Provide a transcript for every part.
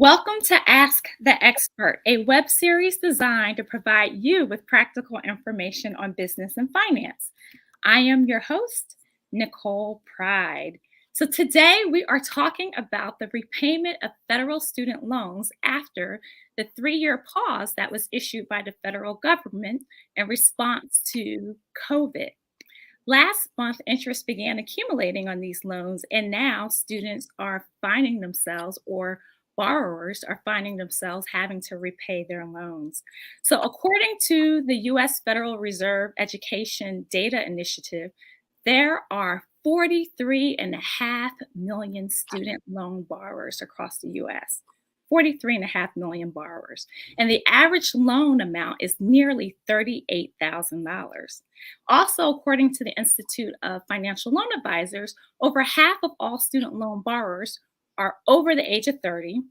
Welcome to Ask the Expert, a web series designed to provide you with practical information on business and finance. I am your host, Nicole Pride. So today we are talking about the repayment of federal student loans after the 3-year pause that was issued by the federal government in response to COVID. Last month, interest began accumulating on these loans, and now students are finding themselves, or borrowers are finding themselves having to repay their loans. So, according to the US Federal Reserve Education Data Initiative, there are 43.5 million student loan borrowers across the US. 43.5 million borrowers. And the average loan amount is nearly $38,000. Also, according to the Institute of Financial Loan Advisors, over half of all student loan borrowers are over the age of 30.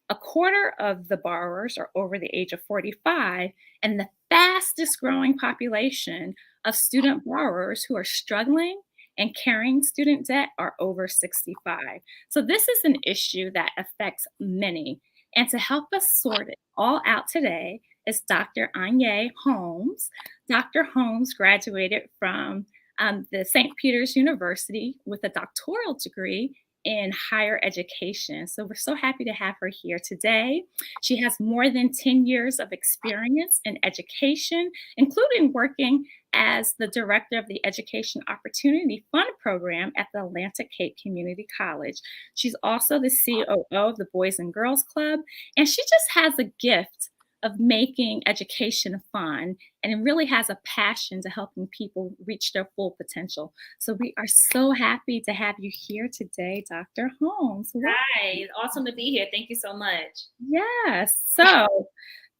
A quarter of the borrowers are over the age of 45, and the fastest growing population of student borrowers who are struggling and carrying student debt are over 65. So, this is an issue that affects many. And to help us sort it all out today is Dr. Aigner Holmes. Dr. Holmes graduated from the St. Peter's University with a doctoral degree in higher education. So we're so happy to have her here today. She has more than 10 years of experience in education, including working as the director of the Education Opportunity Fund program at the Atlantic Cape Community College. She's also the COO of the Boys and Girls Club, and she just has a gift of making education fun and really has a passion to helping people reach their full potential. So we are so happy to have you here today, Dr. Holmes. Hi, awesome to be here. Thank you so much. Yes. So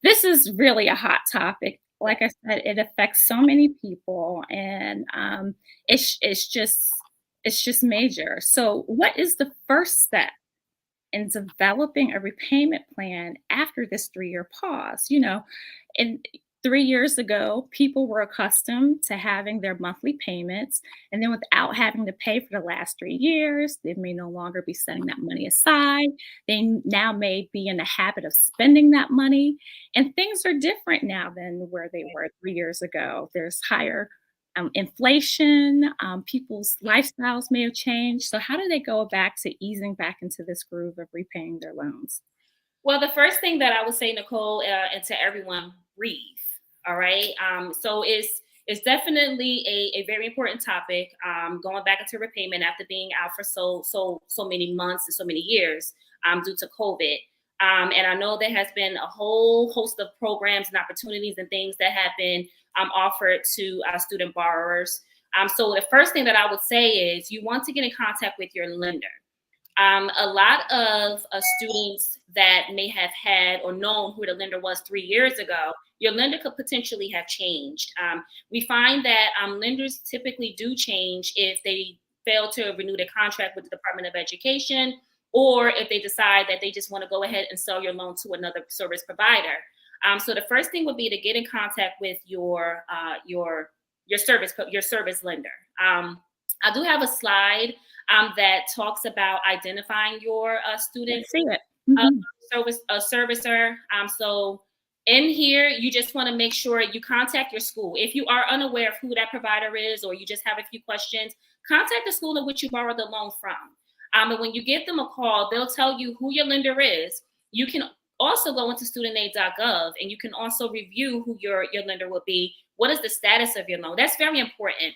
this is really a hot topic. Like I said, it affects so many people, and it's just major. So, what is the first step in developing a repayment plan after this 3-year pause? And 3 years ago, people were accustomed to having their monthly payments, and then without having to pay for the last 3 years, they may no longer be setting that money aside. They now may be in the habit of spending that money, and things are different now than where they were 3 years ago. There's higher inflation, people's lifestyles may have changed. So, how do they go back to easing back into this groove of repaying their loans? Well, the first thing that I would say, Nicole, and to everyone, breathe. All right. So it's definitely a very important topic. Going back into repayment after being out for so many months and so many years due to COVID. And I know there has been a whole host of programs and opportunities and things that have been offered to student borrowers. So the first thing that I would say is you want to get in contact with your lender. A lot of students that may have had or known who the lender was 3 years ago, your lender could potentially have changed. We find that lenders typically do change if they fail to renew their contract with the Department of Education, or if they decide that they just want to go ahead and sell your loan to another service provider. So the first thing would be to get in contact with your service lender. I do have a slide that talks about identifying your student servicer. So in here, you just want to make sure you contact your school. If you are unaware of who that provider is, or you just have a few questions, contact the school in which you borrowed the loan from. And when you give them a call, they'll tell you who your lender is. You can also go into studentaid.gov, and you can also review who your lender will be. What is the status of your loan? That's very important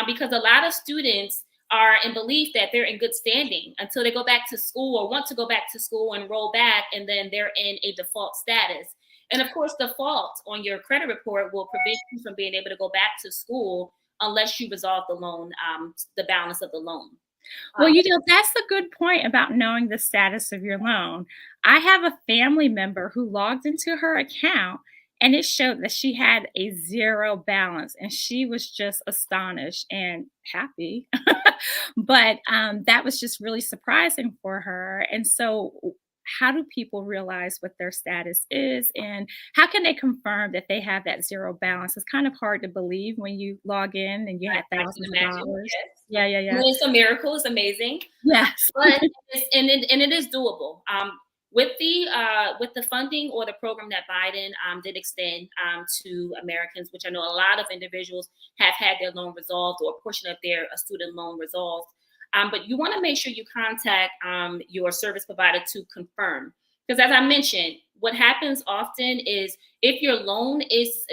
because a lot of students are in belief that they're in good standing until they go back to school or want to go back to school and roll back, and then they're in a default status. And of course, default on your credit report will prevent you from being able to go back to school unless you resolve the loan, the balance of the loan. Well, that's a good point about knowing the status of your loan. I have a family member who logged into her account, and it showed that she had a zero balance, and she was just astonished and happy. But that was just really surprising for her. And so, how do people realize what their status is, and how can they confirm that they have that zero balance? It's kind of hard to believe when you log in and you have thousands of dollars. Yes. Yeah, yeah, yeah. It's a miracle. It's amazing. Yes. But it is doable. With the funding or the program that Biden did extend to Americans, which I know a lot of individuals have had their loan resolved or a portion of their student loan resolved. But you want to make sure you contact your service provider to confirm, because as I mentioned, what happens often is if your loan is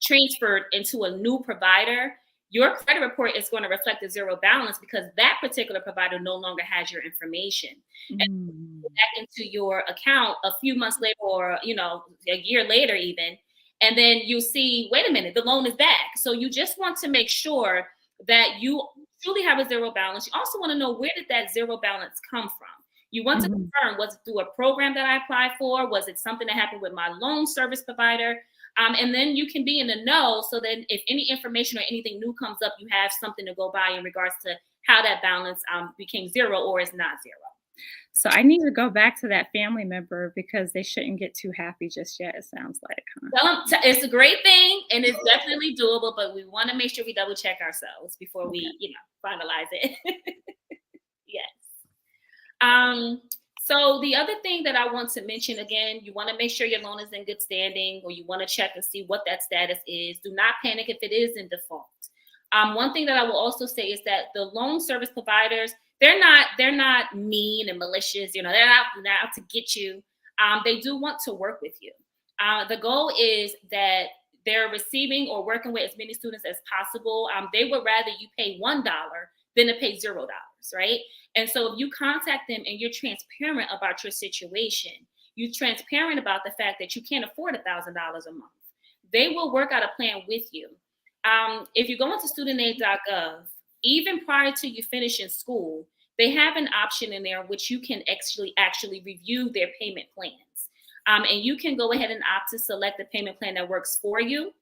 transferred into a new provider, your credit report is going to reflect a zero balance because that particular provider no longer has your information. And Mm. back into your account a few months later, or a year later even, and then you see, wait a minute, the loan is back. So you just want to make sure that you truly have a zero balance. You also want to know, where did that zero balance come from? You want to Mhm. confirm, was it through a program that I applied for? Was it something that happened with my loan service provider? And then you can be in the know, so then if any information or anything new comes up, you have something to go by in regards to how that balance became zero or is not zero. So I need to go back to that family member because they shouldn't get too happy just yet, it sounds like, huh? Tell 'em it's a great thing and it's definitely doable, but we want to make sure we double check ourselves before Okay. we, finalize it. Yes. Um, so the other thing that I want to mention again, you want to make sure your loan is in good standing, or you want to check and see what that status is. Do not panic if it is in default. One thing that I will also say is that the loan service providers, they're not mean and malicious. They're not out to get you. They do want to work with you. The goal is that they're receiving or working with as many students as possible. They would rather you pay $1 than to pay $0, right? And so if you contact them and you're transparent about your situation, you're transparent about the fact that you can't afford $1,000 a month, they will work out a plan with you. If you go into studentaid.gov, even prior to you finishing school, they have an option in there which you can actually review their payment plans. And you can go ahead and opt to select the payment plan that works for you.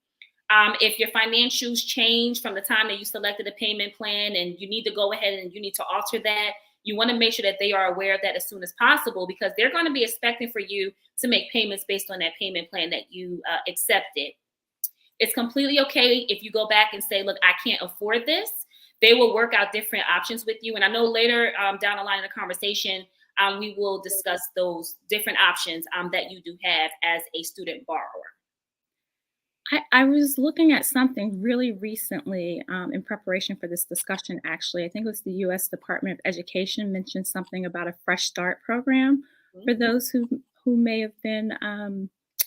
If your financials change from the time that you selected a payment plan and you need to go ahead and you need to alter that, you want to make sure that they are aware of that as soon as possible, because they're going to be expecting for you to make payments based on that payment plan that you accepted. It's completely okay if you go back and say, look, I can't afford this. They will work out different options with you. And I know later down the line in the conversation, we will discuss those different options that you do have as a student borrower. I was looking at something really recently in preparation for this discussion, actually. I think it was the US Department of Education mentioned something about a Fresh Start program for those who may have been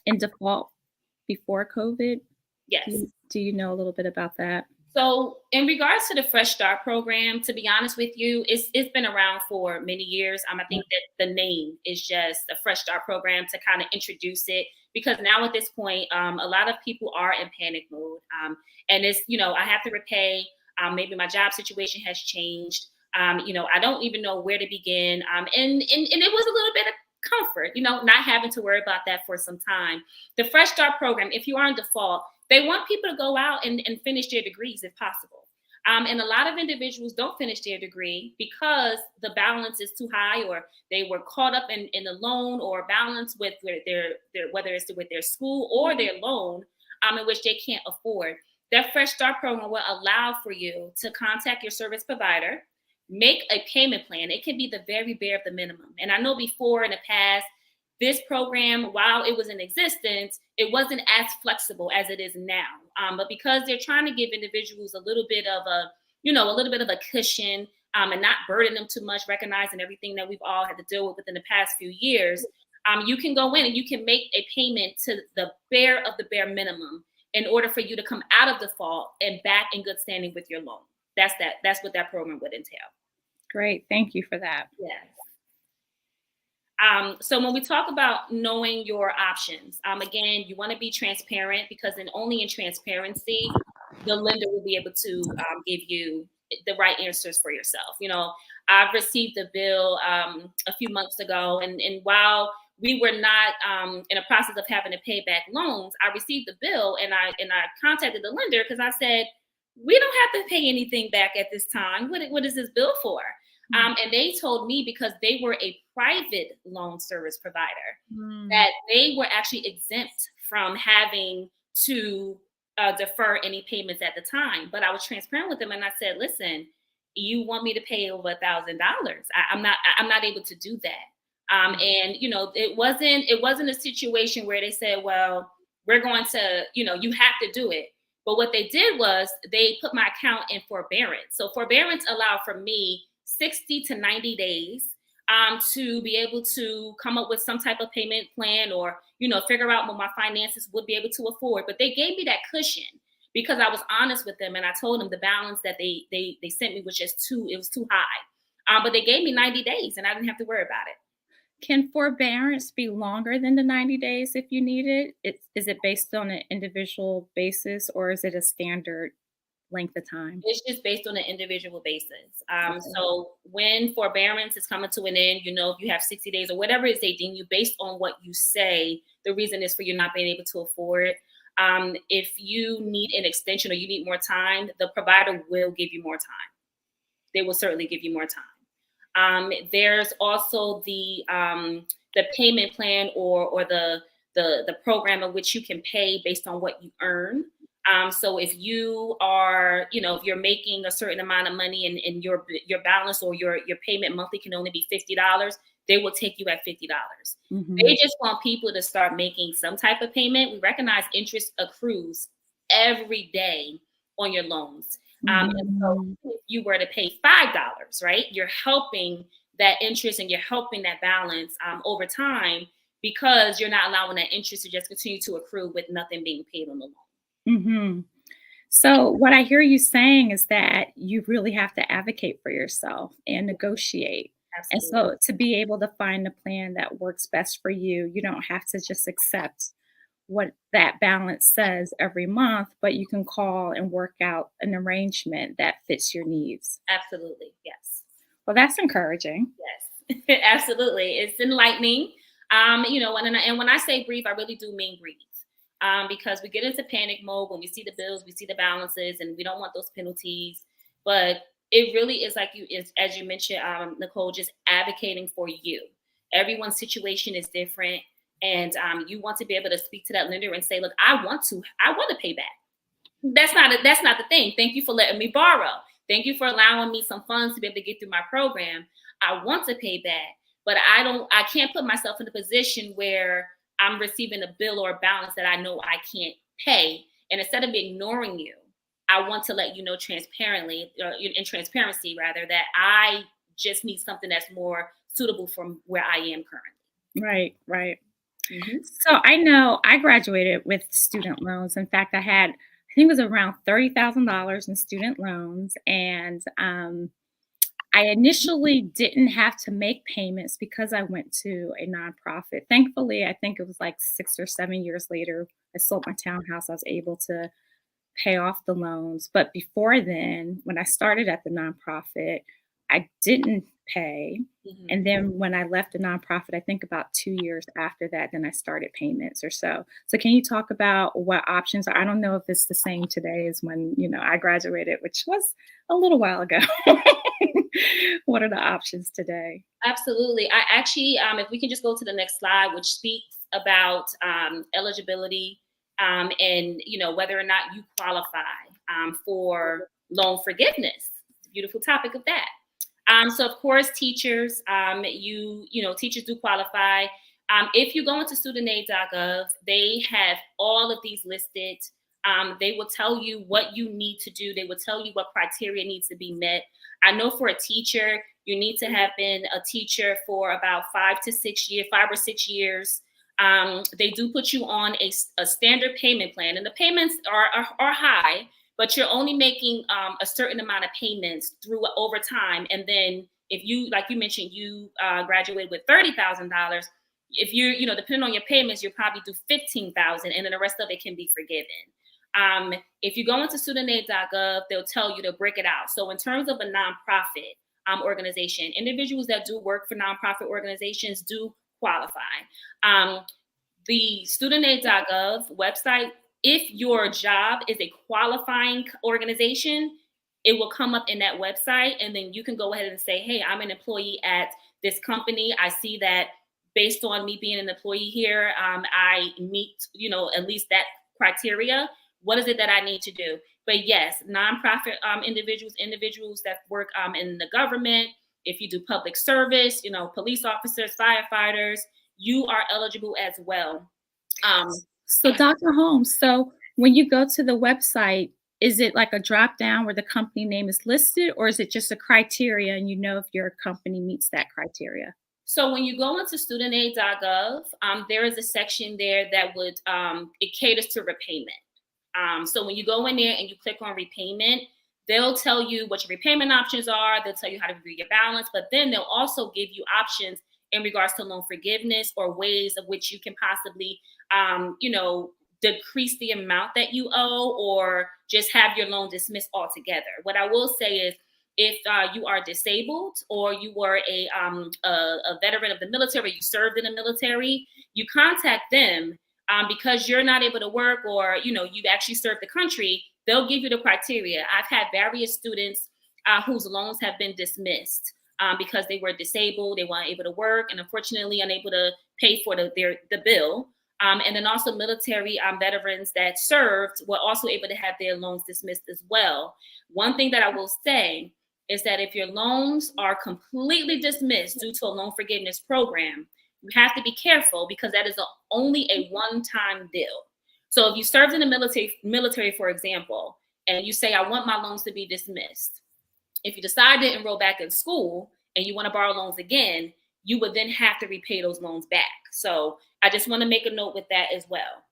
in default before COVID. Yes. Do you know a little bit about that? So, in regards to the Fresh Start program, to be honest with you, it's been around for many years. I think that the name is just a Fresh Start program to kind of introduce it, because now at this point, a lot of people are in panic mode, and it's, I have to repay. Maybe my job situation has changed. I don't even know where to begin, and it was a little bit of comfort, not having to worry about that for some time. The Fresh Start program, if you are in default, they want people to go out and finish their degrees if possible. And a lot of individuals don't finish their degree because the balance is too high, or they were caught up in the loan or balance with their whether it's with their school or their loan, in which they can't afford. That Fresh Start program will allow for you to contact your service provider, make a payment plan. It can be the very bare of the minimum. And I know before in the past, this program, while it was in existence, it wasn't as flexible as it is now. But because they're trying to give individuals a little bit of a cushion, and not burden them too much, recognizing everything that we've all had to deal with within the past few years, you can go in and you can make a payment to the bare of the bare minimum in order for you to come out of default and back in good standing with your loan. That's what that program would entail. Great. Thank you for that. Yes. So when we talk about knowing your options, again, you want to be transparent, because only in transparency, the lender will be able to give you the right answers for yourself. I've received a bill a few months ago, and while we were not in a process of having to pay back loans, I received the bill, and I contacted the lender because I said, we don't have to pay anything back at this time. What is this bill for? And they told me, because they were a private loan service provider, that they were actually exempt from having to defer any payments at the time. But I was transparent with them, and I said, listen, you want me to pay over $1,000? I'm not able to do that. And it wasn't a situation where they said, well, we're going to, you have to do it. But what they did was they put my account in forbearance. So forbearance allowed for me 60 to 90 days to be able to come up with some type of payment plan, or figure out what my finances would be able to afford. But they gave me that cushion because I was honest with them, and I told them the balance that they sent me was just it was too high. But they gave me 90 days, and I didn't have to worry about it. Can forbearance be longer than the 90 days if you need it? Is it based on an individual basis, or is it a standard length of time? It's just based on an individual basis. Okay. So when forbearance is coming to an end, if you have 60 days or whatever it is they deem you based on what you say, the reason is for you not being able to afford. If you need an extension or you need more time, the provider will give you more time. They will certainly give you more time. There's also the payment plan, or the program in which you can pay based on what you earn. So if you are, if you're making a certain amount of money, and your balance or your payment monthly can only be $50, they will take you at $50. They Mhm. just want people to start making some type of payment. We recognize interest accrues every day on your loans. And so Mhm. if you were to pay $5, right, you're helping that interest and you're helping that balance over time, because you're not allowing that interest to just continue to accrue with nothing being paid on the loan. Mhm. So, what I hear you saying is that you really have to advocate for yourself and negotiate. And Absolutely. so, to be able to find a plan that works best for you, you don't have to just accept what that balance says every month, but you can call and work out an arrangement that fits your needs. Absolutely. Yes. Well, that's encouraging. Yes. Absolutely. It's enlightening. And when I say breathe, I really do mean breathe. Because we get into panic mode when we see the bills, we see the balances, and we don't want those penalties. But it really is like as you mentioned, Nicole, just advocating for you. Everyone's situation is different, and you want to be able to speak to that lender and say, "Look, I want to pay back. That's not the thing. Thank you for letting me borrow. Thank you for allowing me some funds to be able to get through my program. I want to pay back, but I can't put myself in a position where I'm receiving a bill or a balance that I know I can't pay. And instead of ignoring you, I want to let you know transparently, in transparency rather, that I just need something that's more suitable from where I am currently." Right, right. Hmm. So I know I graduated with student loans. In fact, I think it was around $30,000 in student loans. And I initially didn't have to make payments because I went to a nonprofit. Thankfully, I think it was like 6 or 7 years later, I sold my townhouse. I was able to pay off the loans. But before then, when I started at the nonprofit, I didn't pay. Hmm. And then when I left the nonprofit, I think about 2 years after that, then I started payments or so. So can you talk about what options are? I don't know if it's the same today as when, I graduated, which was a little while ago. What are the options today? Absolutely. I actually, if we can just go to the next slide, which speaks about eligibility, and whether or not you qualify for loan forgiveness. It's a beautiful topic of that. So of course, teachers, teachers do qualify. If you go into studentaid.gov, they have all of these listed. They will tell you what you need to do. They will tell you what criteria needs to be met. I know for a teacher, you need to have been a teacher for about 5 or 6 years. They do put you on a standard payment plan, and the payments are high, but you're only making a certain amount of payments through over time. And then if you, like you mentioned, you graduated with $30,000, if depending on your payments, you'll probably do 15,000, and then the rest of it can be forgiven. If you go into studentaid.gov, they'll tell you to break it out. So in terms of a nonprofit organization, individuals that do work for nonprofit organizations do qualify. Um, the studentaid.gov website, if your job is a qualifying organization, it will come up in that website, and then you can go ahead and say, "Hey, I'm an employee at this company. I see that based on me being an employee here, I meet, at least that criteria. What is it that I need to do?" But yes, nonprofit individuals that work in the government, if you do public service, police officers, firefighters, you are eligible as well. Um, So, Dr. Holmes, so when you go to the website, is it like a drop down where the company name is listed, or is it just a criteria and you know if your company meets that criteria? So when you go into studentaid.gov, there is a section there that would it caters to repayment. So when you go in there and you click on repayment, they'll tell you what your repayment options are. They'll tell you how to review your balance, but then they'll also give you options in regards to loan forgiveness or ways of which you can possibly, decrease the amount that you owe or just have your loan dismissed altogether. What I will say is, if you are disabled or you were a veteran of the military, you served in the military, you contact them because you're not able to work or you've actually served the country. They'll give you the criteria. I've had various students whose loans have been dismissed because they were disabled, they weren't able to work, and unfortunately unable to pay for the bill. And then also military veterans that served were also able to have their loans dismissed as well. One thing that I will say is that if your loans are completely dismissed due to a loan forgiveness program, you have to be careful because that is only a one-time deal. So if you served in the military, for example, and you say, I want my loans to be dismissed, if you decide to enroll back in school and you want to borrow loans again, you would then have to repay those loans back. So I just want to make a note with that as well.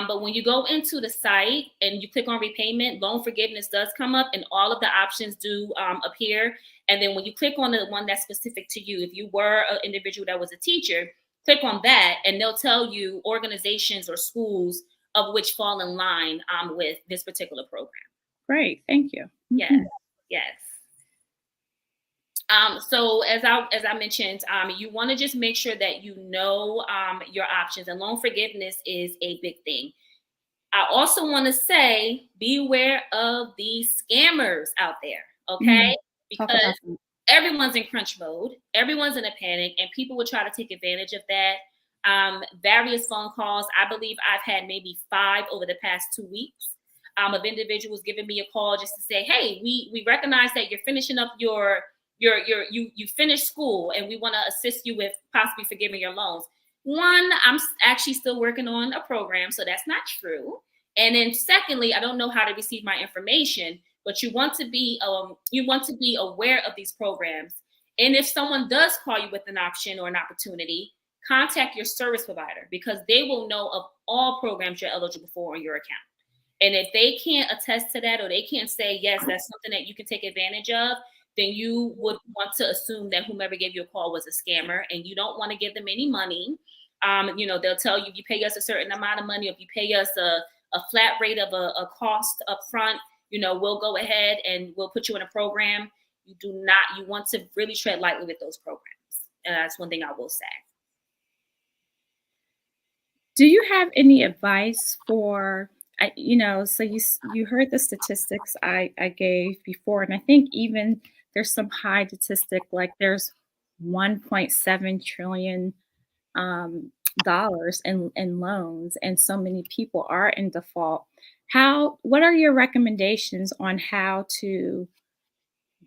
But when you go into the site and you click on repayment, loan forgiveness does come up and all of the options do appear. And then when you click on the one that's specific to you, if you were an individual that was a teacher, click on that and they'll tell you organizations or schools of which fall in line with this particular program. Great, thank you. Yes, yes. So as I mentioned, you want to just make sure that you know your options, and loan forgiveness is a big thing. I also want to say, beware of these scammers out there, okay? Because everyone's in crunch mode, everyone's in a panic, and people will try to take advantage of that. Various phone calls. I believe I've had maybe 5 over the past 2 weeks of individuals giving me a call just to say, hey, we recognize that you're finishing up you finished school and we want to assist you with possibly forgiving your loans. One, I'm actually still working on a program, so that's not true. And then secondly, I don't know how to receive my information, but you want to be aware of these programs. And if someone does call you with an option or an opportunity, contact your service provider because they will know of all programs you're eligible for on your account. And if they can't attest to that or they can't say, yes, that's something that you can take advantage of, then you would want to assume that whomever gave you a call was a scammer and you don't want to give them any money. They'll tell you, if you pay us a certain amount of money, or if you pay us a flat rate of a cost up front, we'll go ahead and we'll put you in a program. You want to really tread lightly with those programs. And that's one thing I will say. Do you have any advice for, so you heard the statistics I gave before, and I think even there's some high statistic, like there's $1.7 trillion dollars in loans, and so many people are in default. What are your recommendations on how to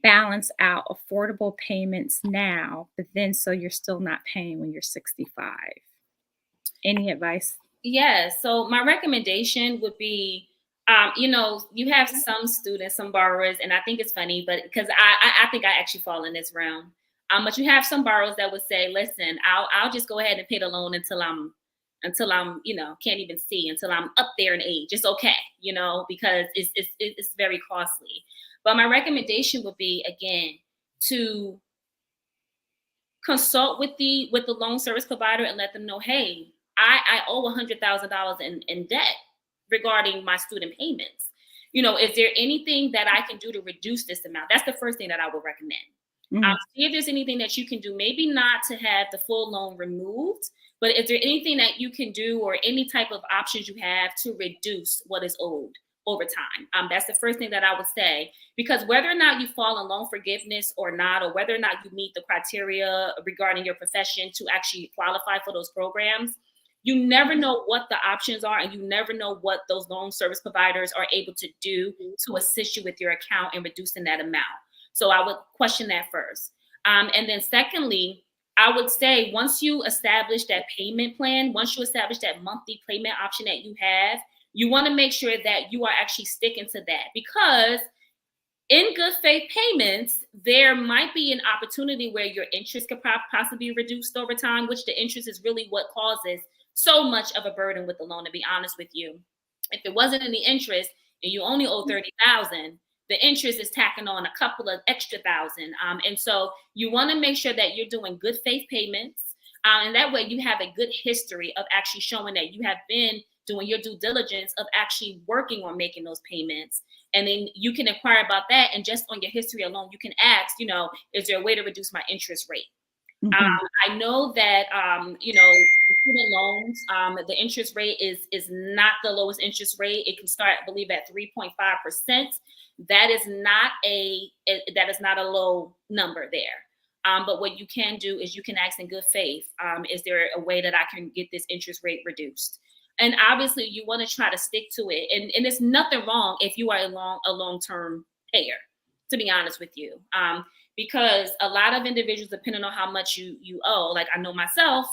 balance out affordable payments now, but then so you're still not paying when you're 65? Any advice? Yeah, so my recommendation would be, you have some students, some borrowers, and I think it's funny, but because I think I actually fall in this realm. But you have some borrowers that would say, listen, I'll just go ahead and pay the loan until I'm, can't even see, until I'm up there in age. It's okay, because it's very costly. But my recommendation would be, again, to consult with the loan service provider and let them know, hey, I owe $100,000 in debt regarding my student payments. Is there anything that I can do to reduce this amount? That's the first thing that I would recommend. See if there's anything that you can do, maybe not to have the full loan removed, but is there anything that you can do or any type of options you have to reduce what is owed over time? That's the first thing that I would say, because whether or not you fall in loan forgiveness or not, or whether or not you meet the criteria regarding your profession to actually qualify for those programs, you never know what the options are, and you never know what those loan service providers are able to do to assist you with your account and reducing that amount. So I would question that first. And then secondly, I would say once you establish that payment plan, once you establish that monthly payment option that you want to make sure that you are actually sticking to that, because in good faith payments, there might be an opportunity where your interest could possibly be reduced over time, which the interest is really what causes so much of a burden with the loan, to be honest with you. If it wasn't any interest and you only owe 30,000, the interest is tacking on a couple of extra thousand. And so you want to make sure that you're doing good faith payments. And that way you have a good history of actually showing that you have been doing your due diligence of actually working on making those payments. And then you can inquire about that. And just on your history alone, you can ask, is there a way to reduce my interest rate? Mhm. I know that the student loans, the interest rate is not the lowest interest rate. It can start, I believe, at 3.5%. That is not a low number there. But what you can do is you can ask in good faith, is there a way that I can get this interest rate reduced? And obviously, you want to try to stick to it. And there's nothing wrong if you are a long-term payer, to be honest with you. Because a lot of individuals, depending on how much you owe, like I know myself,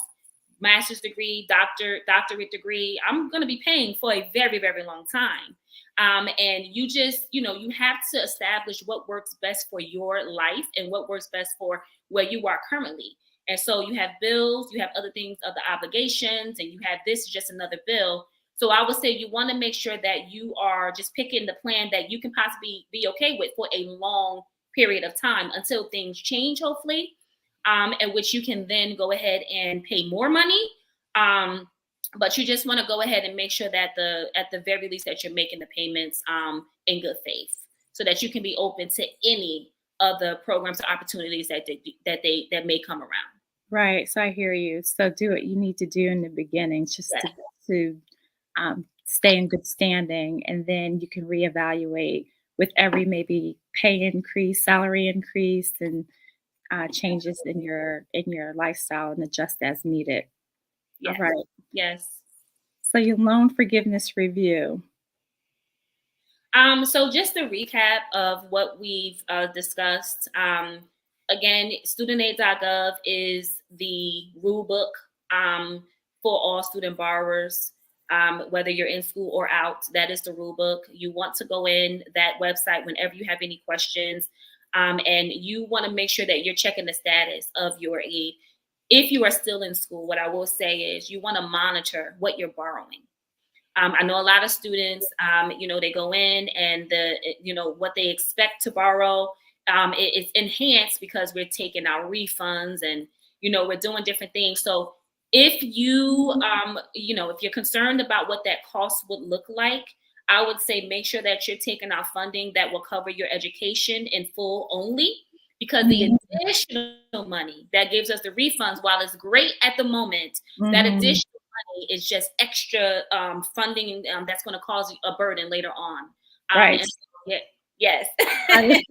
master's degree, doctorate degree, I'm going to be paying for a very, very long time. And you just, you have to establish what works best for your life and what works best for where you are currently. And so you have bills, you have other things, other obligations, and you have this just another bill. So I would say you want to make sure that you are just picking the plan that you can possibly be okay with for a long period of time until things change, hopefully, in which you can then go ahead and pay more money. But you just want to go ahead and make sure that at the very least that you're making the payments in good faith, so that you can be open to any of the programs or opportunities that may come around. Right, so I hear you. So do what you need to do in the beginning just Yeah. to stay in good standing, and then you can reevaluate with every maybe pay increase, salary increase, and changes in your lifestyle and adjust as needed. All Yes. right. Yes. So your loan forgiveness review. So just a recap of what we've discussed. Again, studentaid.gov is the rule book for all student borrowers, whether you're in school or out. That is the rule book. You want to go in that website whenever you have any questions, and you want to make sure that you're checking the status of your aid. If you are still in school, what I will say is you want to monitor what you're borrowing. I know a lot of students, they go in and what they expect to borrow, it's enhanced because we're taking our refunds and, we're doing different things. So if if you're concerned about what that cost would look like, I would say make sure that you're taking out funding that will cover your education in full only, because the Mhm, additional money that gives us the refunds, while it's great at the moment, that mhm. additional money is just extra funding that's going to cause a burden later on. Right. And yeah, yes. I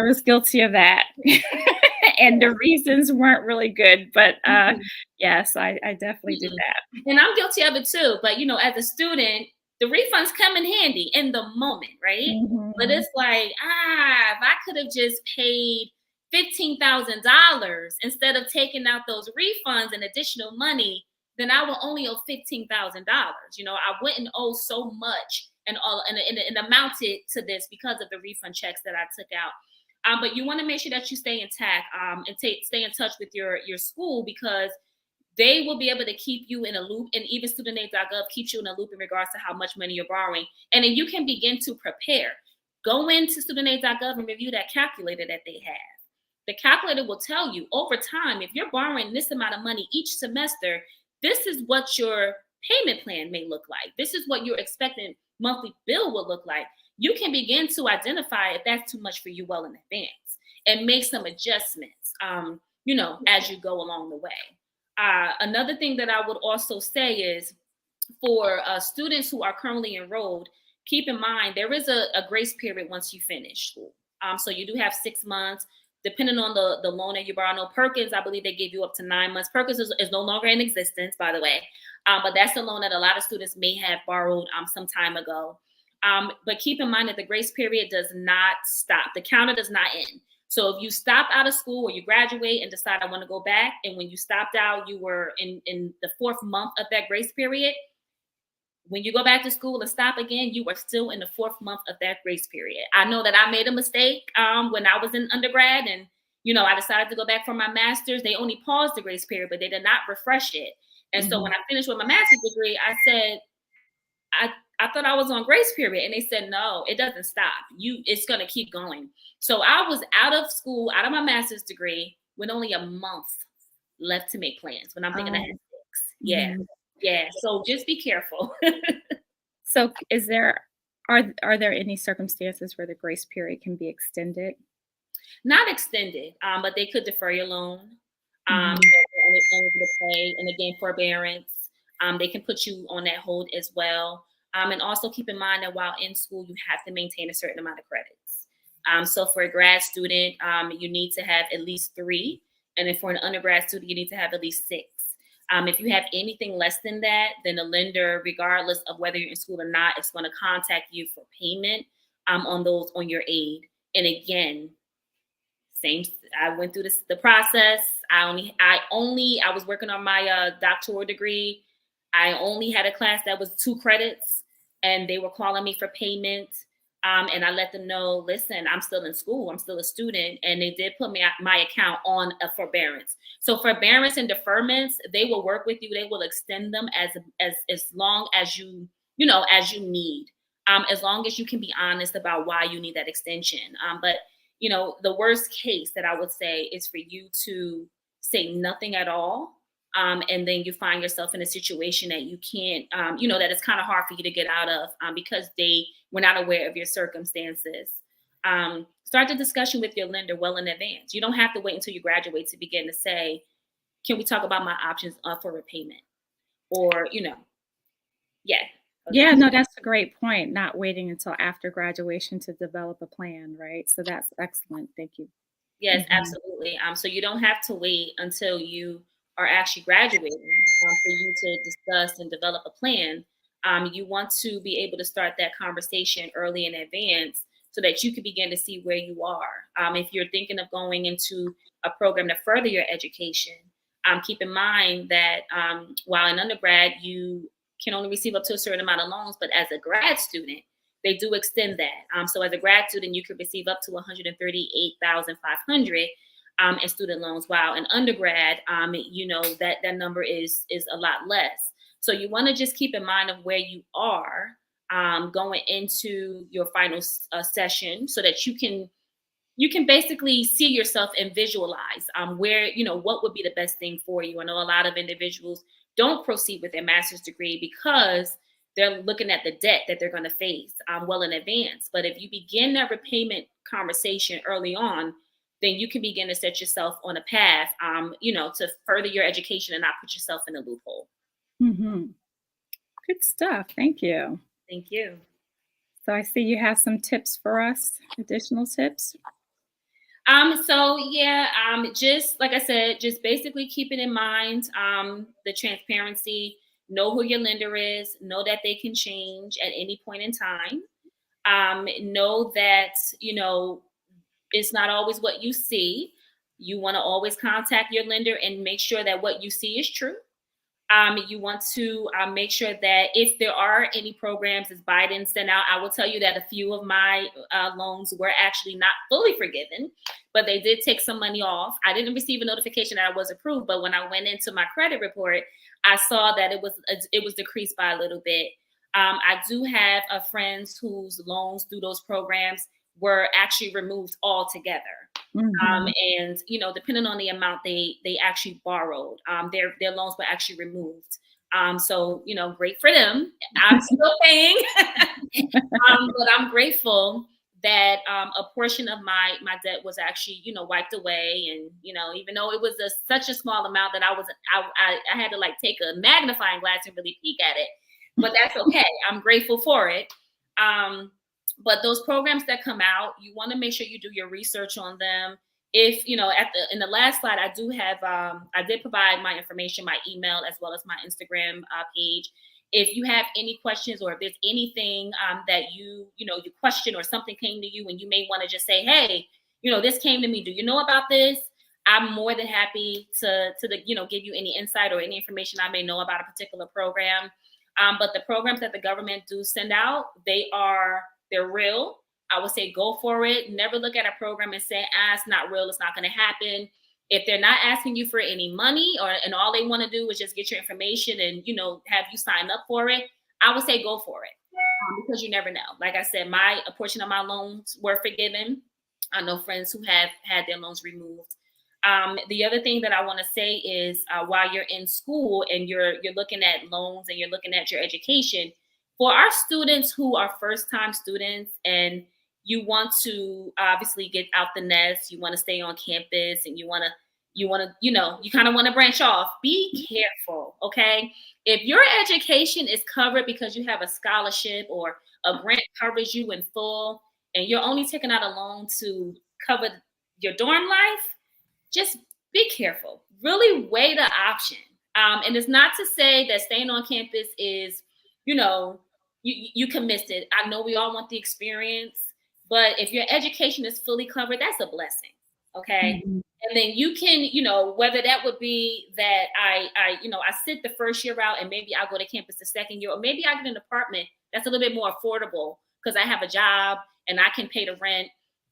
was guilty of that. And the reasons weren't really good, but, yes, I definitely did Mhm. that. And I'm guilty of it too. But as a student, the refunds come in handy in the moment, right? But Mhm. it's like, if I could have just paid $15,000 instead of taking out those refunds and additional money, then I will only owe $15,000. I wouldn't owe so much and amounted to this because of the refund checks that I took out. But you want to make sure that you stay intact and stay in touch with your school, because they will be able to keep you in a loop, and even studentaid.gov keeps you in a loop in regards to how much money you're borrowing. And then you can begin to prepare. Go into studentaid.gov and review that calculator that they have. The calculator will tell you over time, if you're borrowing this amount of money each semester, this is what your payment plan may look like. This is what your expected monthly bill will look like. You can begin to identify if that's too much for you well in advance and make some adjustments, as you go along the way. Another thing that I would also say is for students who are currently enrolled, keep in mind there is a grace period once you finish school. So you do have 6 months, depending on the loan that you borrow. I know Perkins, I believe they give you up to 9 months. Perkins is no longer in existence, by the way, but that's the loan that a lot of students may have borrowed some time ago. But keep in mind that the grace period does not stop. The counter does not end. So if you stop out of school or you graduate and decide I want to go back, and when you stopped out, you were in the fourth month of that grace period, when you go back to school and stop again, you are still in the fourth month of that grace period. I know that I made a mistake when I was in undergrad, and I decided to go back for my master's. They only paused the grace period, but they did not refresh it. And so when I finished with my master's degree, I said, I thought I was on grace period, and they said no, it doesn't stop. It's going to keep going. So I was out of school, out of my master's degree, with only a month left to make plans. When I'm thinking I had 6, yeah. Yeah, so just be careful. So are there any circumstances where the grace period can be extended? Not extended, but they could defer your loan. Mhm. Unable to pay, and again, forbearance. They can put you on that hold as well. And also keep in mind that while in school, you have to maintain a certain amount of credits. So for a grad student, you need to have at least 3, and then for an undergrad student, you need to have at least 6. If you have anything less than that, then the lender, regardless of whether you're in school or not, is going to contact you for payment on your aid. And again, same. I went through the process. I was working on my doctoral degree. I only had a class that was 2 credits, and they were calling me for payment. And I let them know, listen, I'm still in school. I'm still a student. And they did put my account on a forbearance. So forbearance and deferments, they will work with you. They will extend them as long as as you need. As long as you can be honest about why you need that extension. But the worst case that I would say is for you to say nothing at all. And then you find yourself in a situation that you can't, that it's kind of hard for you to get out of because they were not aware of your circumstances. Start the discussion with your lender well in advance. You don't have to wait until you graduate to begin to say, can we talk about my options for repayment? Or, yeah. Yeah, no, that's a great point. Not waiting until after graduation to develop a plan, right? So that's excellent. Thank you. Yes, Mhm. absolutely. So you don't have to wait until you are actually graduating for you to discuss and develop a plan. You want to be able to start that conversation early in advance so that you can begin to see where you are. If you're thinking of going into a program to further your education, keep in mind that while in undergrad, you can only receive up to a certain amount of loans, but as a grad student, they do extend that. So as a grad student, you could receive up to 138,500 in student loans. While in undergrad, that number is a lot less. So you want to just keep in mind of where you are going into your final session, so that you can basically see yourself and visualize where, what would be the best thing for you. I know a lot of individuals don't proceed with their master's degree because they're looking at the debt that they're going to face well in advance. But if you begin that repayment conversation early on, then you can begin to set yourself on a path, to further your education and not put yourself in a loophole. Mhm. Good stuff. Thank you. Thank you. So I see you have some tips for us, additional tips. So yeah, just like I said, just basically keeping in mind the transparency, know who your lender is, know that they can change at any point in time. Know that, it's not always what you see. You want to always contact your lender and make sure that what you see is true. You want to make sure that if there are any programs as Biden sent out, I will tell you that a few of my loans were actually not fully forgiven, but they did take some money off. I didn't receive a notification that I was approved, but when I went into my credit report, I saw that it was decreased by a little bit. I do have friends whose loans through those programs were actually removed altogether. Mhm. And depending on the amount they actually borrowed, their loans were actually removed. So great for them. I'm still paying, but I'm grateful that a portion of my debt was actually wiped away. And even though it was such a small amount that I had to like take a magnifying glass and really peek at it, but that's okay. I'm grateful for it. Um, but those programs that come out, you want to make sure you do your research on them. If in the last slide, I did provide my information, my email, as well as my Instagram page. If you have any questions, or if there's anything that you question, or something came to you and you may want to just say, hey, this came to me. Do you know about this? I'm more than happy to give you any insight or any information I may know about a particular program. But the programs that the government do send out, they're real. I would say go for it. Never look at a program and say, it's not real. It's not going to happen. If they're not asking you for any money and all they want to do is just get your information and, have you sign up for it, I would say go for it. Because you never know. Like I said, a portion of my loans were forgiven. I know friends who have had their loans removed. The other thing that I want to say is while you're in school and you're looking at loans and you're looking at your education, for our students who are first-time students and you want to obviously get out the nest, you want to stay on campus, and you kind of want to branch off, be careful, okay? If your education is covered because you have a scholarship or a grant covers you in full, and you're only taking out a loan to cover your dorm life, just be careful. Really weigh the option. And it's not to say that staying on campus is, you can miss it. I know we all want the experience, but if your education is fully covered, that's a blessing. Okay. Mhm. And then you can, whether that would be that I sit the first year out and maybe I'll go to campus the second year, or maybe I get an apartment that's a little bit more affordable because I have a job and I can pay the rent.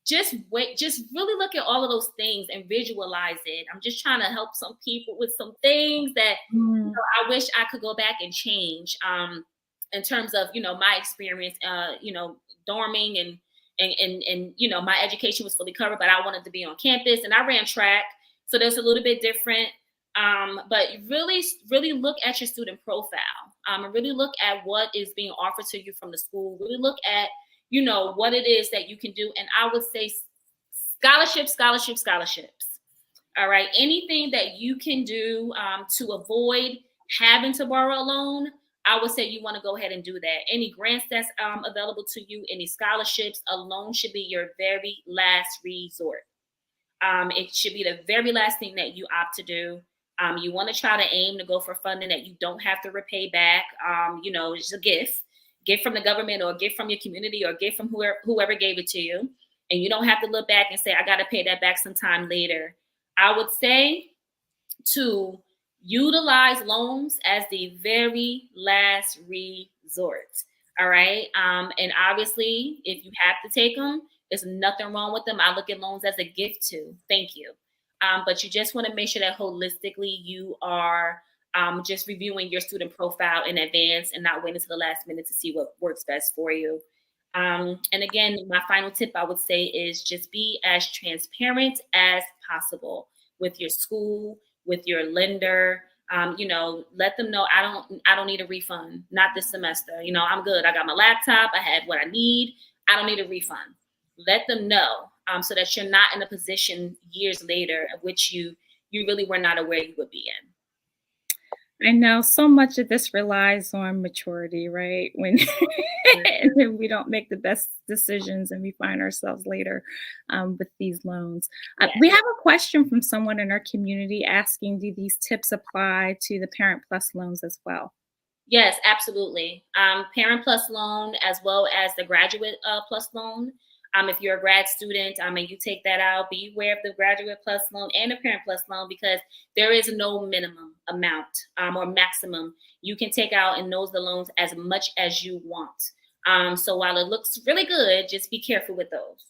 Just really look at all of those things and visualize it. I'm just trying to help some people with some things that I wish I could go back and change in terms of, my experience, dorming and my education was fully covered, but I wanted to be on campus and I ran track. So there's a little bit different. But really, really look at your student profile and really look at what is being offered to you from the school. Really look at, what it is that you can do. And I would say scholarships. All right. Anything that you can do to avoid having to borrow a loan, I would say you want to go ahead and do that. Any grants that's available to you, any scholarships, a loan should be your very last resort. It should be the very last thing that you opt to do. You want to try to aim to go for funding that you don't have to repay back. It's a gift from the government or a gift from your community or a gift from whoever gave it to you. And you don't have to look back and say, I got to pay that back sometime later. I would say to utilize loans as the very last resort. All right. And obviously, if you have to take them, there's nothing wrong with them. I look at loans as a gift too. Thank you. But you just want to make sure that holistically you are just reviewing your student profile in advance and not waiting to the last minute to see what works best for you. And again, my final tip I would say is just be as transparent as possible with your school, with your lender. Let them know I don't need a refund, not this semester. I'm good. I got my laptop. I had what I need. I don't need a refund. Let them know so that you're not in a position years later of which you really were not aware you would be in. I know so much of this relies on maturity, right? When when we don't make the best decisions and we find ourselves later with these loans. We have a question from someone in our community asking, do these tips apply to the Parent Plus loans as well? Yes, absolutely. Parent Plus loan as well as the Graduate Plus loan. If you're a grad student and you take that out, be aware of the Graduate Plus loan and the Parent Plus loan because there is no minimum amount or maximum you can take out in those the loans as much as you want. So while it looks really good, just be careful with those.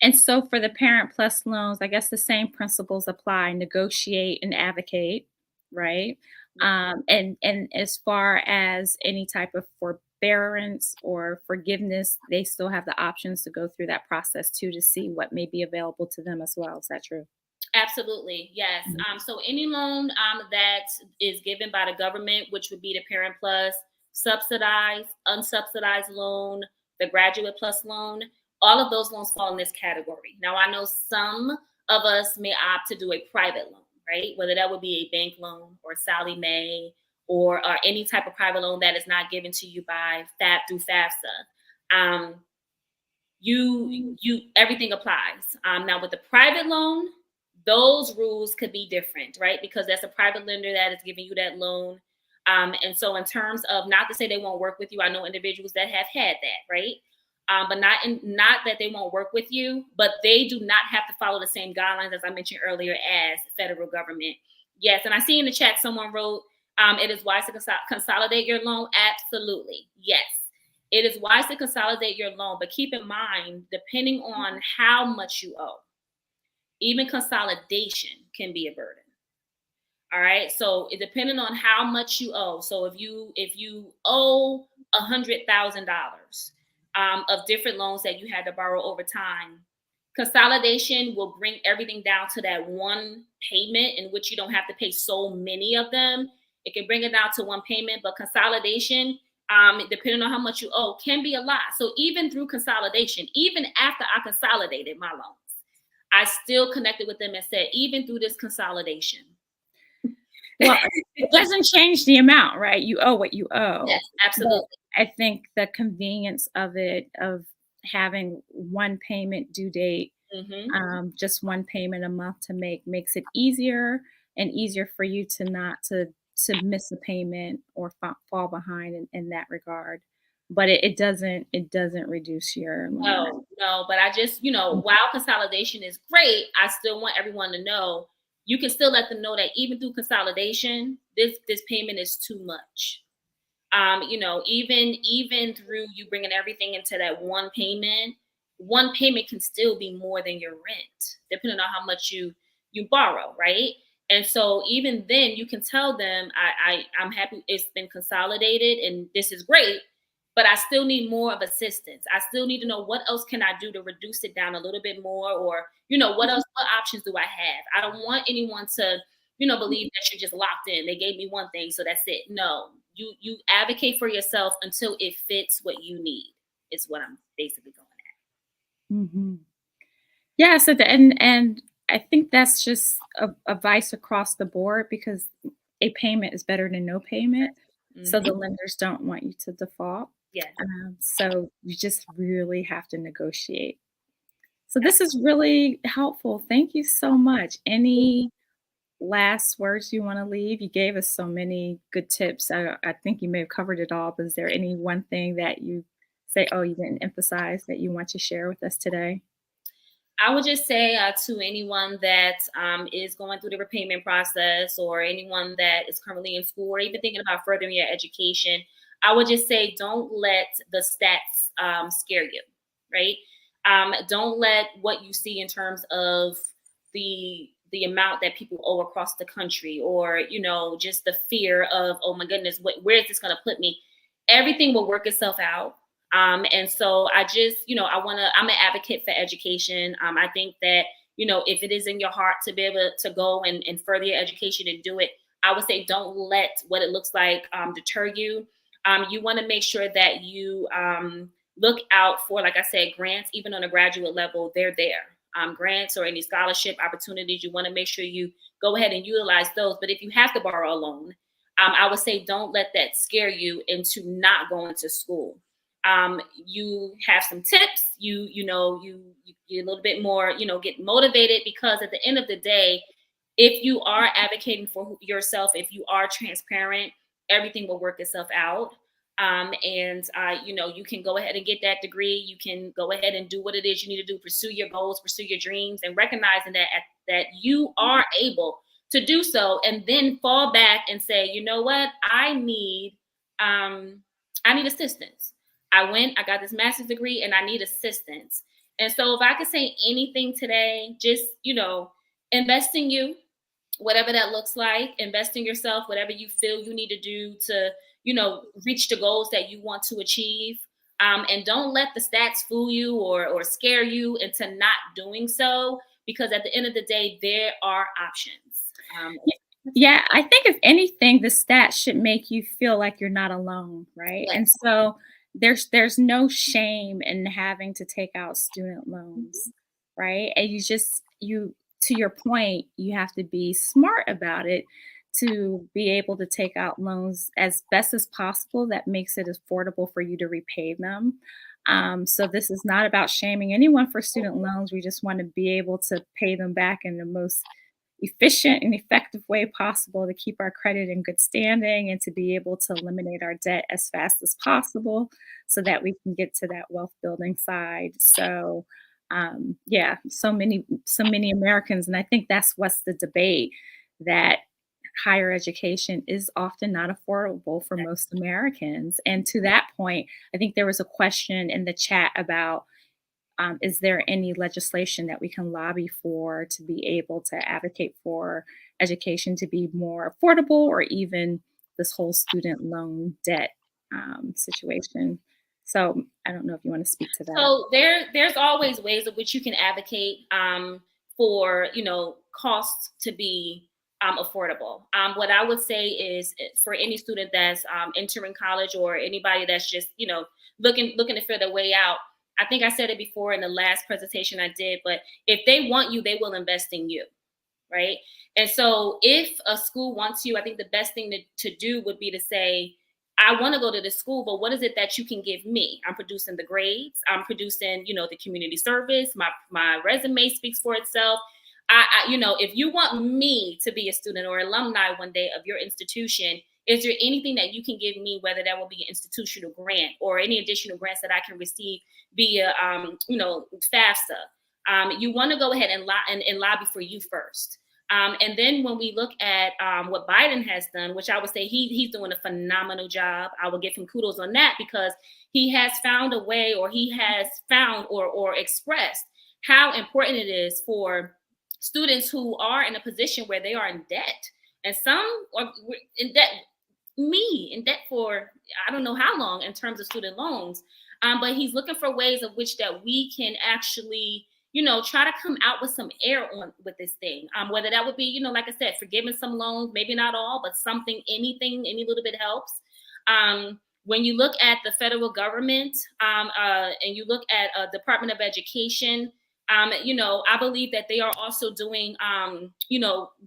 And so for the Parent Plus loans, I guess the same principles apply: negotiate and advocate, right? And as far as any type of forbearance or forgiveness, they still have the options to go through that process too to see what may be available to them as well. Is that true? Absolutely, yes. So any loan that is given by the government, which would be the Parent Plus, subsidized, unsubsidized loan, the Graduate Plus loan, all of those loans fall in this category. Now, I know some of us may opt to do a private loan, right? Whether that would be a bank loan or Sally Mae or any type of private loan that is not given to you by through FAFSA. Everything applies. Now with the private loan, those rules could be different, right? Because that's a private lender that is giving you that loan. And so in terms of, not to say they won't work with you, I know individuals that have had that, right? but not that they won't work with you, but they do not have to follow the same guidelines as I mentioned earlier as federal government. Yes, and I see in the chat someone wrote, it is wise to consolidate your loan. Absolutely, yes. It is wise to consolidate your loan, but keep in mind, depending on how much you owe, even consolidation can be a burden. All right. So it depending on how much you owe. So if you owe $100,000 of different loans that you had to borrow over time, consolidation will bring everything down to that one payment in which you don't have to pay so many of them. It can bring it down to one payment, but consolidation, depending on how much you owe, can be a lot. So even through consolidation, even after I consolidated my loans, I still connected with them and said, even through this consolidation, Well, it doesn't change the amount, right? You owe what you yes, owe. But absolutely. I think the convenience of it, of having one payment due date, Hmm. just one payment a month to make, makes it easier and easier for you to not to miss a payment or fall behind in that regard. But it doesn't reduce your loan amount. No, no, but I just, while consolidation is great, I still want everyone to know you can still let them know that even through consolidation, this payment is too much. Even through you bringing everything into that one payment can still be more than your rent depending on how much you borrow, right? And so even then you can tell them I'm happy it's been consolidated and this is great, but I still need more of assistance. I still need to know what else can I do to reduce it down a little bit more, or what options do I have. I don't want anyone to believe that you're just locked in. They gave me one thing, so that's it. No, you advocate for yourself until it fits what you need. Is what I'm basically going Mhm. Yes, and I think that's just advice across the board because a payment is better than no payment. at. So the Hmm. lenders don't want you to default. Yes. So you just really have to negotiate. So this is really helpful. Thank you so much. Any last words you want to leave? You gave us so many good tips. I think you may have covered it all, but is there any one thing that you say, oh, you didn't emphasize that you want to share with us today? I would just say to anyone that is going through the repayment process, or anyone that is currently in school, or even thinking about furthering your education, I would just say don't let the stats scare you, right? Don't let what you see in terms of the amount that people owe across the country, or just the fear of, oh my goodness, where is this going to put me? Everything will work itself out. And so I just, I'm an advocate for education. I think that, if it is in your heart to be able to go and further your education and do it, I would say don't let what it looks like deter you. You want to make sure that you look out for, like I said, grants, even on a graduate level, they're there. Grants or any scholarship opportunities, you want to make sure you go ahead and utilize those. But if you have to borrow a loan, I would say don't let that scare you into not going to school. You have some tips. You a little bit more. Get motivated, because at the end of the day, if you are advocating for yourself, if you are transparent, everything will work itself out. And you can go ahead and get that degree. You can go ahead and do what it is you need to do, pursue your goals, pursue your dreams, and recognizing that you are able to do so, and then fall back and say, you know what, I need assistance. I got this master's degree and I need assistance. And so if I could say anything today, just, invest in you, whatever that looks like, invest in yourself, whatever you feel you need to do to, reach the goals that you want to achieve. And don't let the stats fool you or scare you into not doing so, because at the end of the day, there are options. Y Yeah, I think if anything, the stats should make you feel like you're not alone, right? And Yes. so there's no shame in having to take out student loans, right? And you to your point, you have to be smart about it to be able to take out loans as best as possible that makes it affordable for you to repay them. So this is not about shaming anyone for student loans. We just want to be able to pay them back in the most efficient and effective way possible to keep our credit in good standing and to be able to eliminate our debt as fast as possible so that we can get to that wealth building side. So, yeah, so many Americans, and I think that's what's the debate, that higher education is often not affordable for most Americans. And to that point, I think there was a question in the chat about, is there any legislation that we can lobby for to be able to advocate for education to be more affordable, or even this whole student loan debt situation? So I don't know if you want to speak to that. So there's always ways of which you can advocate for costs to be affordable. What I would say is for any student that's entering college, or anybody that's just looking to figure their way out. I think I said it before in the last presentation I did, but if they want you, they will invest in you, right? And so if a school wants you, I think the best thing to do would be to say, I want to go to this school, but what is it that you can give me? I'm producing the grades. I'm producing, the community service. My resume speaks for itself. If you want me to be a student or alumni one day of your institution, is there anything that you can give me, whether that will be an institutional grant or any additional grants that I can receive via, FAFSA? You want to go ahead and lobby for you first. And then when we look at what Biden has done, which I would say he's doing a phenomenal job, I will give him kudos on that, because he has found a way, or he has found or expressed how important it is for students who are in a position where they are in debt. And some are in debt, in debt for I don't know how long in terms of student loans. But he's looking for ways of which that we can actually try to come out with some air on with this thing. Whether that would be, like I said, forgiving some loans, maybe not all, but something, anything, any little bit helps. When you look at the federal government, and you look at Department of Education, I believe that they are also doing,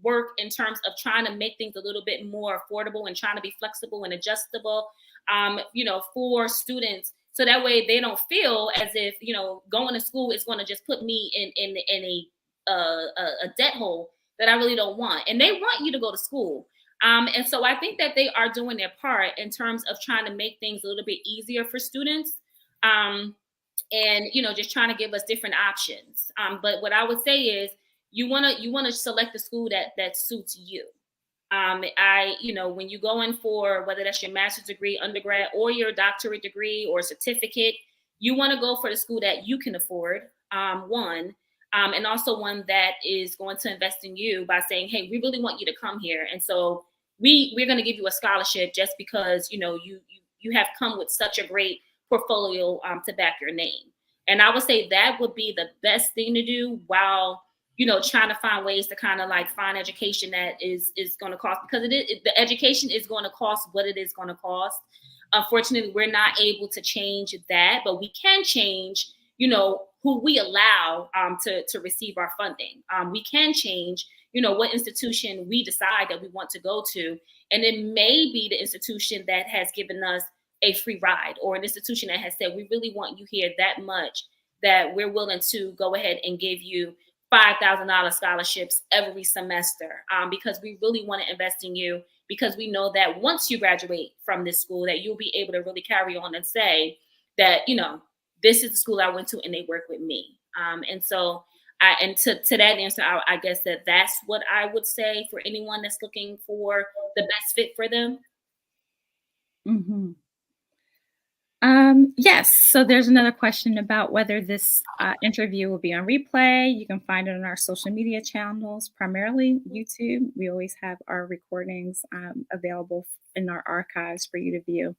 work in terms of trying to make things a little bit more affordable and trying to be flexible and adjustable, for students. So that way they don't feel as if, going to school is going to just put me in a debt hole that I really don't want. And they want you to go to school. And so I think that they are doing their part in terms of trying to make things a little bit easier for students. And just trying to give us different options. But what I would say is you want to select the school that suits you. When you go in for whether that's your master's degree, undergrad, or your doctorate degree or certificate, you want to go for the school that you can afford, one, and also one that is going to invest in you by saying, hey, we really want you to come here. And so we're going to give you a scholarship just because, you have come with such a great portfolio to back your name. And I would say that would be the best thing to do while trying to find ways to kind of like find education that is going to cost, because the education is going to cost what it is going to cost. Unfortunately, we're not able to change that, but we can change, who we allow to receive our funding. We can change, what institution we decide that we want to go to. And it may be the institution that has given us a free ride, or an institution that has said, we really want you here that much that we're willing to go ahead and give you $5,000 scholarships every semester, because we really want to invest in you, because we know that once you graduate from this school that you'll be able to really carry on and say that, this is the school I went to and they work with me. And so to that answer, I guess that's what I would say for anyone that's looking for the best fit for them. Mhm. Yes. So there's another question about whether this interview will be on replay. You can find it on our social media channels, primarily YouTube. We always have our recordings available in our archives for you to view.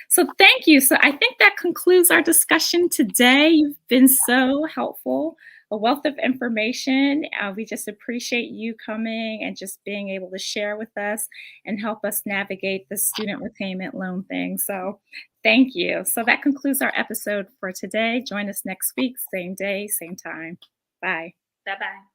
So thank you. So I think that concludes our discussion today. You've been so helpful, a wealth of information. We just appreciate you coming and just being able to share with us and help us navigate the student repayment loan thing. So thank you. So that concludes our episode for today. Join us next week, same day, same time. Bye. Bye-bye.